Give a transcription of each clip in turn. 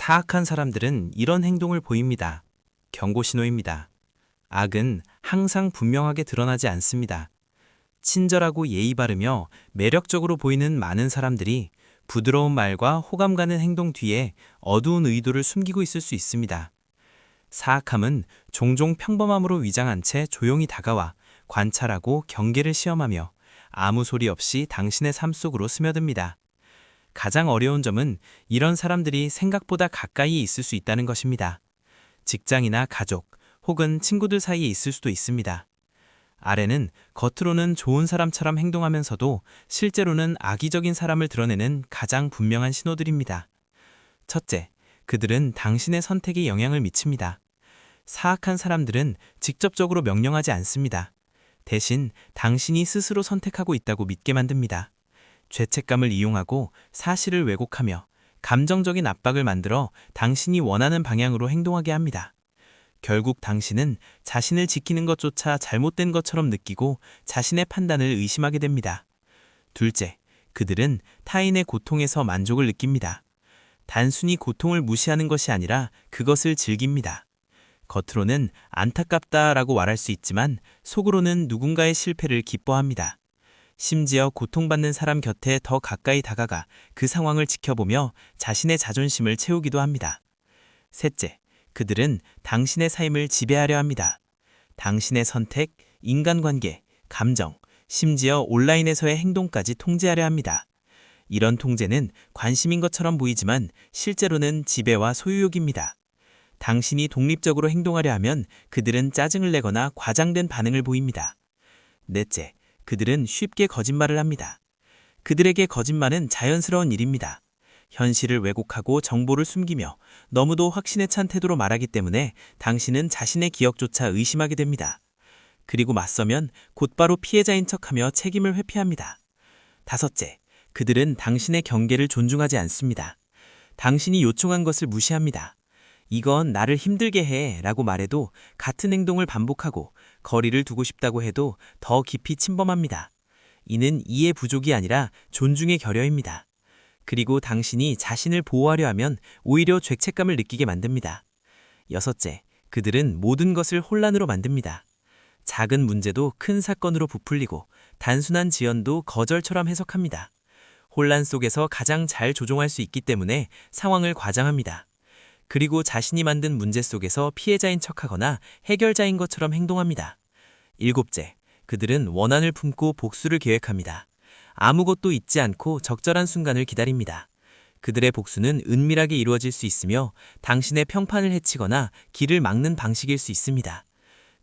사악한 사람들은 이런 행동을 보입니다. 경고 신호입니다. 악은 항상 분명하게 드러나지 않습니다. 친절하고 예의 바르며 매력적으로 보이는 많은 사람들이 부드러운 말과 호감 가는 행동 뒤에 어두운 의도를 숨기고 있을 수 있습니다. 사악함은 종종 평범함으로 위장한 채 조용히 다가와 관찰하고 경계를 시험하며 아무 소리 없이 당신의 삶 속으로 스며듭니다. 가장 어려운 점은 이런 사람들이 생각보다 가까이에 있을 수 있다는 것입니다. 직장이나 가족 혹은 친구들 사이에 있을 수도 있습니다. 아래는 겉으로는 좋은 사람처럼 행동하면서도 실제로는 악의적인 사람을 드러내는 가장 분명한 신호들입니다. 첫째, 그들은 당신의 선택에 영향을 미칩니다. 사악한 사람들은 직접적으로 명령하지 않습니다. 대신 당신이 스스로 선택하고 있다고 믿게 만듭니다. 죄책감을 이용하고 사실을 왜곡하며 감정적인 압박을 만들어 당신이 원하는 방향으로 행동하게 합니다. 결국 당신은 자신을 지키는 것조차 잘못된 것처럼 느끼고 자신의 판단을 의심하게 됩니다. 둘째, 그들은 타인의 고통에서 만족을 느낍니다. 단순히 고통을 무시하는 것이 아니라 그것을 즐깁니다. 겉으로는 안타깝다라고 말할 수 있지만 속으로는 누군가의 실패를 기뻐합니다. 심지어 고통받는 사람 곁에 더 가까이 다가가 그 상황을 지켜보며 자신의 자존심을 채우기도 합니다. 셋째, 그들은 당신의 삶을 지배하려 합니다. 당신의 선택, 인간관계, 감정, 심지어 온라인에서의 행동까지 통제하려 합니다. 이런 통제는 관심인 것처럼 보이지만 실제로는 지배와 소유욕입니다. 당신이 독립적으로 행동하려 하면 그들은 짜증을 내거나 과장된 반응을 보입니다. 넷째, 그들은 쉽게 거짓말을 합니다. 그들에게 거짓말은 자연스러운 일입니다. 현실을 왜곡하고 정보를 숨기며 너무도 확신에 찬 태도로 말하기 때문에 당신은 자신의 기억조차 의심하게 됩니다. 그리고 맞서면 곧바로 피해자인 척하며 책임을 회피합니다. 다섯째, 그들은 당신의 경계를 존중하지 않습니다. 당신이 요청한 것을 무시합니다. 이건 나를 힘들게 해 라고 말해도 같은 행동을 반복하고 거리를 두고 싶다고 해도 더 깊이 침범합니다. 이는 이해 부족이 아니라 존중의 결여입니다. 그리고 당신이 자신을 보호하려 하면 오히려 죄책감을 느끼게 만듭니다. 여섯째, 그들은 모든 것을 혼란으로 만듭니다. 작은 문제도 큰 사건으로 부풀리고 단순한 지연도 거절처럼 해석합니다. 혼란 속에서 가장 잘 조종할 수 있기 때문에 상황을 과장합니다. 그리고 자신이 만든 문제 속에서 피해자인 척하거나 해결자인 것처럼 행동합니다. 일곱째, 그들은 원한을 품고 복수를 계획합니다. 아무것도 잊지 않고 적절한 순간을 기다립니다. 그들의 복수는 은밀하게 이루어질 수 있으며 당신의 평판을 해치거나 길을 막는 방식일 수 있습니다.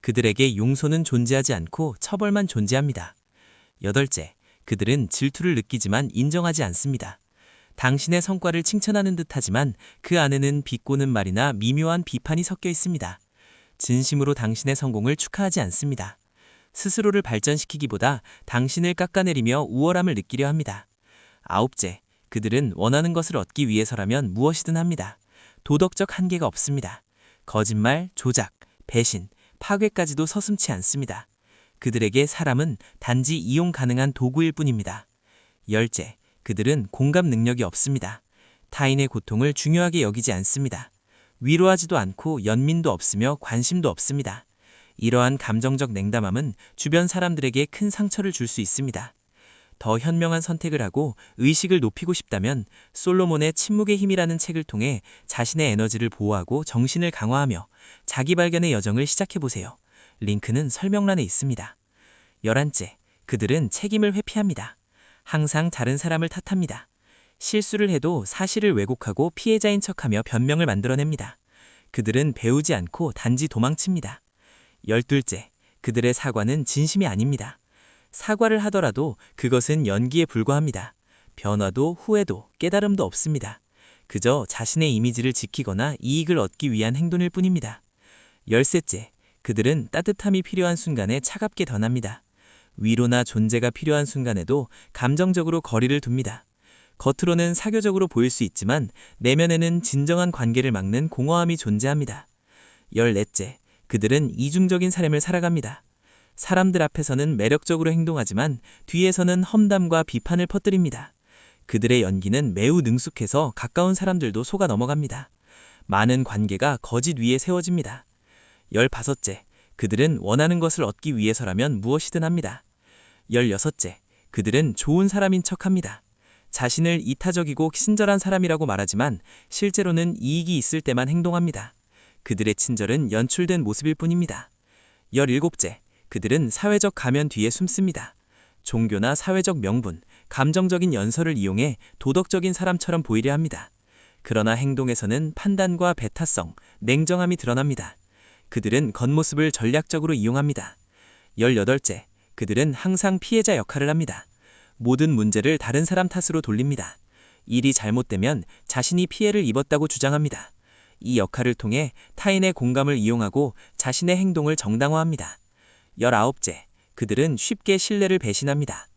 그들에게 용서는 존재하지 않고 처벌만 존재합니다. 여덟째, 그들은 질투를 느끼지만 인정하지 않습니다. 당신의 성과를 칭찬하는 듯하지만 그 안에는 비꼬는 말이나 미묘한 비판이 섞여 있습니다. 진심으로 당신의 성공을 축하하지 않습니다. 스스로를 발전시키기보다 당신을 깎아내리며 우월함을 느끼려 합니다. 아홉째, 그들은 원하는 것을 얻기 위해서라면 무엇이든 합니다. 도덕적 한계가 없습니다. 거짓말, 조작, 배신, 파괴까지도 서슴지 않습니다. 그들에게 사람은 단지 이용 가능한 도구일 뿐입니다. 열째, 그들은 공감 능력이 없습니다. 타인의 고통을 중요하게 여기지 않습니다. 위로하지도 않고 연민도 없으며 관심도 없습니다. 이러한 감정적 냉담함은 주변 사람들에게 큰 상처를 줄 수 있습니다. 더 현명한 선택을 하고 의식을 높이고 싶다면 솔로몬의 침묵의 힘이라는 책을 통해 자신의 에너지를 보호하고 정신을 강화하며 자기 발견의 여정을 시작해보세요. 링크는 설명란에 있습니다. 11째, 그들은 책임을 회피합니다. 항상 다른 사람을 탓합니다. 실수를 해도 사실을 왜곡하고 피해자인 척하며 변명을 만들어냅니다. 그들은 배우지 않고 단지 도망칩니다. 12째, 그들의 사과는 진심이 아닙니다. 사과를 하더라도 그것은 연기에 불과합니다. 변화도 후회도 깨달음도 없습니다. 그저 자신의 이미지를 지키거나 이익을 얻기 위한 행동일 뿐입니다. 13째, 그들은 따뜻함이 필요한 순간에 차갑게 변합니다. 위로나 존재가 필요한 순간에도 감정적으로 거리를 둡니다. 겉으로는 사교적으로 보일 수 있지만 내면에는 진정한 관계를 막는 공허함이 존재합니다. 14째, 그들은 이중적인 삶을 살아갑니다. 사람들 앞에서는 매력적으로 행동하지만 뒤에서는 험담과 비판을 퍼뜨립니다. 그들의 연기는 매우 능숙해서 가까운 사람들도 속아 넘어갑니다. 많은 관계가 거짓 위에 세워집니다. 15째, 그들은 원하는 것을 얻기 위해서라면 무엇이든 합니다. 16째, 그들은 좋은 사람인 척합니다. 자신을 이타적이고 친절한 사람이라고 말하지만 실제로는 이익이 있을 때만 행동합니다. 그들의 친절은 연출된 모습일 뿐입니다. 17째, 그들은 사회적 가면 뒤에 숨습니다. 종교나 사회적 명분, 감정적인 연설을 이용해 도덕적인 사람처럼 보이려 합니다. 그러나 행동에서는 판단과 배타성, 냉정함이 드러납니다. 그들은 겉모습을 전략적으로 이용합니다. 18째, 그들은 항상 피해자 역할을 합니다. 모든 문제를 다른 사람 탓으로 돌립니다. 일이 잘못되면 자신이 피해를 입었다고 주장합니다. 이 역할을 통해 타인의 공감을 이용하고 자신의 행동을 정당화합니다. 19째, 그들은 쉽게 신뢰를 배신합니다.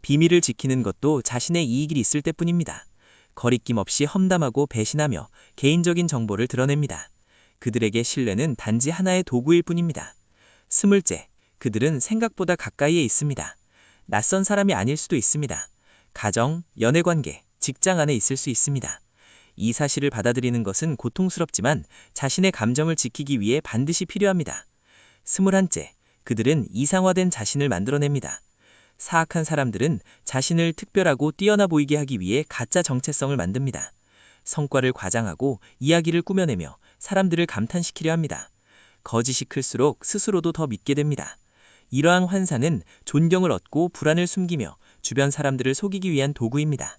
비밀을 지키는 것도 자신의 이익이 있을 때뿐입니다. 거리낌 없이 험담하고 배신하며 개인적인 정보를 드러냅니다. 그들에게 신뢰는 단지 하나의 도구일 뿐입니다. 20째, 그들은 생각보다 가까이에 있습니다. 낯선 사람이 아닐 수도 있습니다. 가정, 연애관계, 직장 안에 있을 수 있습니다. 이 사실을 받아들이는 것은 고통스럽지만 자신의 감정을 지키기 위해 반드시 필요합니다. 21째, 그들은 이상화된 자신을 만들어냅니다. 사악한 사람들은 자신을 특별하고 뛰어나 보이게 하기 위해 가짜 정체성을 만듭니다. 성과를 과장하고 이야기를 꾸며내며 사람들을 감탄시키려 합니다. 거짓이 클수록 스스로도 더 믿게 됩니다. 이러한 환상은 존경을 얻고 불안을 숨기며 주변 사람들을 속이기 위한 도구입니다.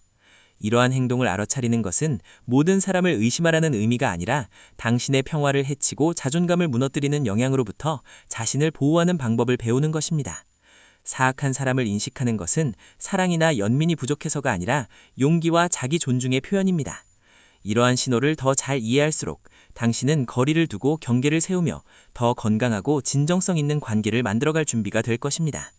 이러한 행동을 알아차리는 것은 모든 사람을 의심하라는 의미가 아니라 당신의 평화를 해치고 자존감을 무너뜨리는 영향으로부터 자신을 보호하는 방법을 배우는 것입니다. 사악한 사람을 인식하는 것은 사랑이나 연민이 부족해서가 아니라 용기와 자기 존중의 표현입니다. 이러한 신호를 더 잘 이해할수록 당신은 거리를 두고 경계를 세우며 더 건강하고 진정성 있는 관계를 만들어갈 준비가 될 것입니다.